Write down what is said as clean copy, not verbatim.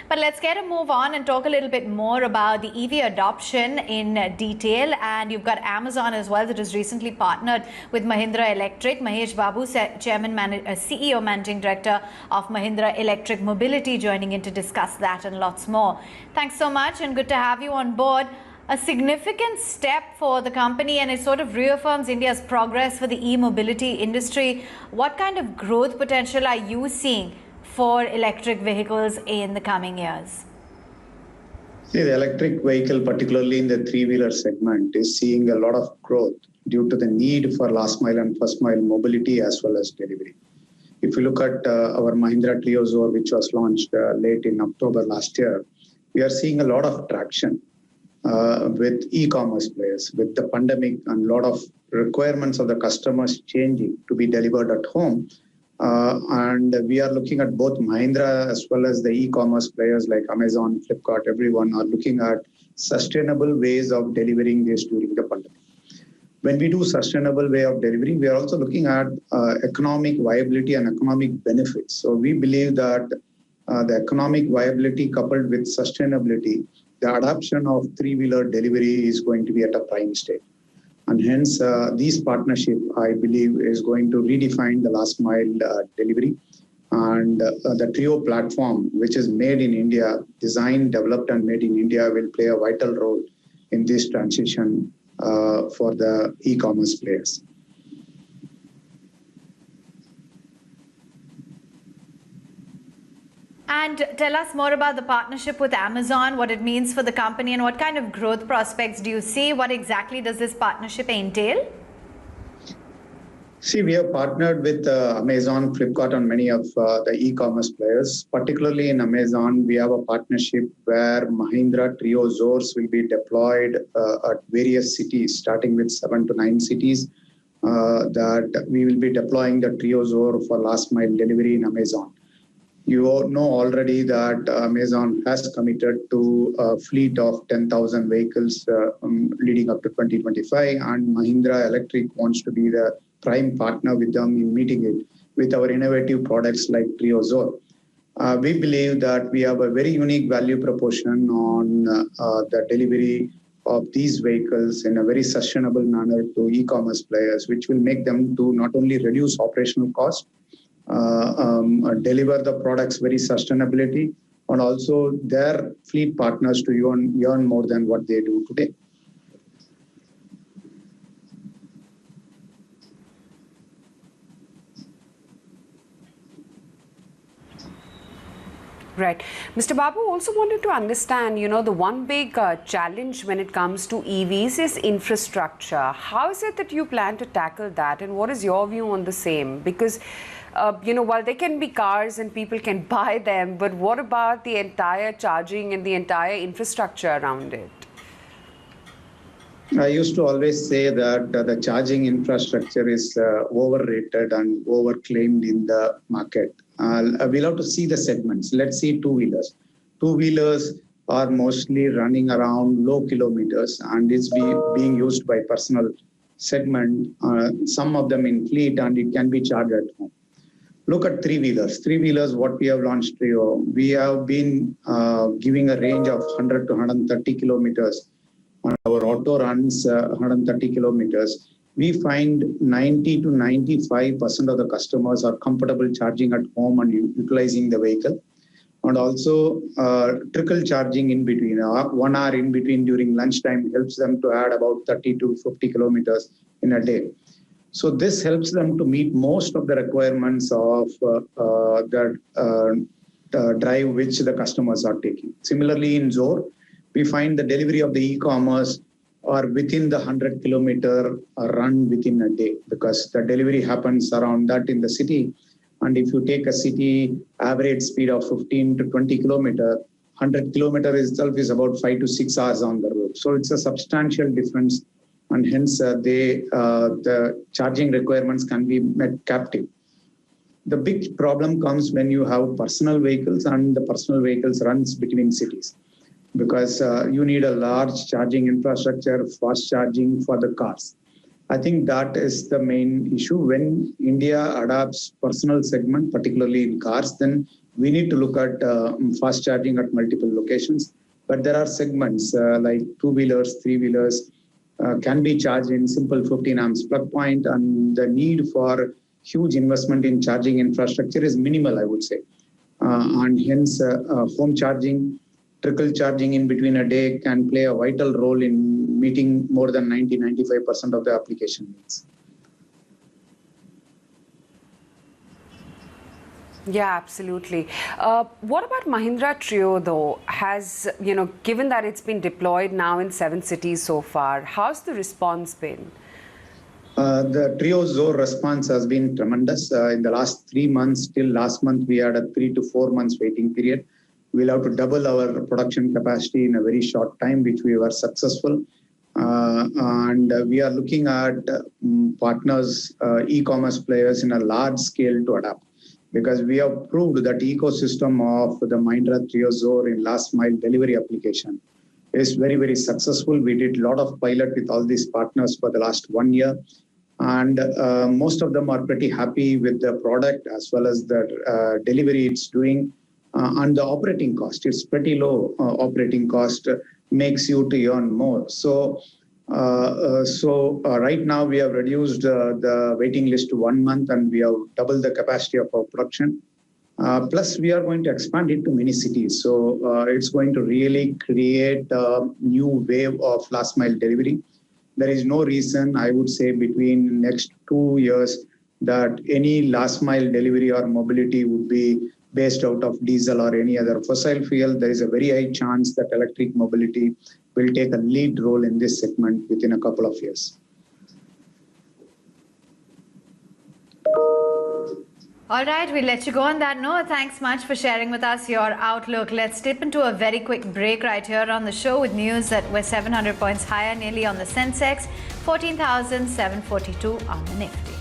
But let's get a move on and talk a little bit more about the EV adoption in detail. And you've got Amazon as well that has recently partnered with Mahindra Electric. Mahesh Babu, CEO, Managing Director of Mahindra Electric Mobility, joining in to discuss that and lots more. Thanks so much and good to have you on board. A significant step for the company, and it sort of reaffirms India's progress for the e-mobility industry. What kind of growth potential are you seeing for electric vehicles in the coming years? See, the electric vehicle, particularly in the three-wheeler segment, is seeing a lot of growth due to the need for last mile and first mile mobility as well as delivery. If you look at our Mahindra Triozoor, which was launched late in October last year, we are seeing a lot of traction with e-commerce players, with the pandemic and a lot of requirements of the customers changing to be delivered at home. And we are looking at both Mahindra as well as the e-commerce players like Amazon, Flipkart, everyone are looking at sustainable ways of delivering this during the pandemic. When we do sustainable way of delivery, we are also looking at economic viability and economic benefits. So we believe that the economic viability coupled with sustainability, the adoption of three-wheeler delivery is going to be at a prime state. And hence, these partnership, I believe, is going to redefine the last mile delivery. And the Trio platform, which is made in India, designed, developed, and made in India, will play a vital role in this transition for the e-commerce players. And tell us more about the partnership with Amazon, what it means for the company, and what kind of growth prospects do you see? What exactly does this partnership entail? See, we have partnered with Amazon, Flipkart, and many of the e-commerce players. Particularly in Amazon, we have a partnership where Mahindra Triozoors will be deployed at various cities, starting with 7 to 9 cities. That we will be deploying the Triozoor for last mile delivery in Amazon. You know already that Amazon has committed to a fleet of 10,000 vehicles leading up to 2025, and Mahindra Electric wants to be the prime partner with them in meeting it with our innovative products like Triozoor. We believe that we have a very unique value proposition on the delivery of these vehicles in a very sustainable manner to e-commerce players, which will make them to not only reduce operational costs, deliver the products very sustainability, and also their fleet partners to earn more than what they do today. Right. Mr. Babu also wanted to understand, the one big challenge when it comes to EVs is infrastructure. How is it that you plan to tackle that, and what is your view on the same? Because while they can be cars and people can buy them, but what about the entire charging and the entire infrastructure around it? I used to always say that the charging infrastructure is overrated and overclaimed in the market. We'll have to see the segments. Let's see two-wheelers. Two-wheelers are mostly running around low kilometers, and it's being used by personal segment, some of them in fleet, and it can be charged at home. Look at three-wheelers. Three-wheelers, what we have launched Trio, we have been giving a range of 100 to 130 kilometers. On our auto runs 130 kilometers. We find 90 to 95% of the customers are comfortable charging at home and utilizing the vehicle. And also trickle charging in between, 1 hour in between during lunchtime helps them to add about 30 to 50 kilometers in a day. So this helps them to meet most of the requirements of the drive which the customers are taking. Similarly, in Zoor, we find the delivery of the e-commerce are within the 100 kilometer run within a day, because the delivery happens around that in the city. And if you take a city average speed of 15 to 20 kilometer, 100 kilometer itself is about 5 to 6 hours on the road. So it's a substantial difference, and hence the charging requirements can be met captive. The big problem comes when you have personal vehicles and the personal vehicles runs between cities, because you need a large charging infrastructure, fast charging for the cars. I think that is the main issue. When India adopts personal segment, particularly in cars, then we need to look at fast charging at multiple locations. But there are segments like two-wheelers, three-wheelers can be charged in simple 15 amps plug point, and the need for huge investment in charging infrastructure is minimal, I would say. And hence, home charging, trickle charging in between a day can play a vital role in meeting more than 90-95% of the application needs. Yeah, absolutely. What about Mahindra Trio, though? Has, given that it's been deployed now in 7 cities so far, how's the response been? The Trio Zoe response has been tremendous. In the last 3 months, till last month, we had a 3 to 4 months waiting period. We'll have to double our production capacity in a very short time, which we were successful. And we are looking at partners, e-commerce players in a large scale to adapt. Because we have proved that ecosystem of the Mahindra Trio Zoe in last mile delivery application is very, very successful. We did a lot of pilot with all these partners for the last 1 year. And most of them are pretty happy with the product as well as the delivery it's doing. And the operating cost, it's pretty low operating cost, makes you to earn more. So right now we have reduced the waiting list to 1 month, and we have doubled the capacity of our production. Plus, we are going to expand it to many cities. So it's going to really create a new wave of last mile delivery. There is no reason, I would say, between next 2 years that any last mile delivery or mobility would be based out of diesel or any other fossil fuel. There is a very high chance that electric mobility will take a lead role in this segment within a couple of years. All right, we'll let you go on that note. Thanks much for sharing with us your outlook. Let's dip into a very quick break right here on the show with news that we're 700 points higher, nearly on the Sensex, 14,742 on the Nifty.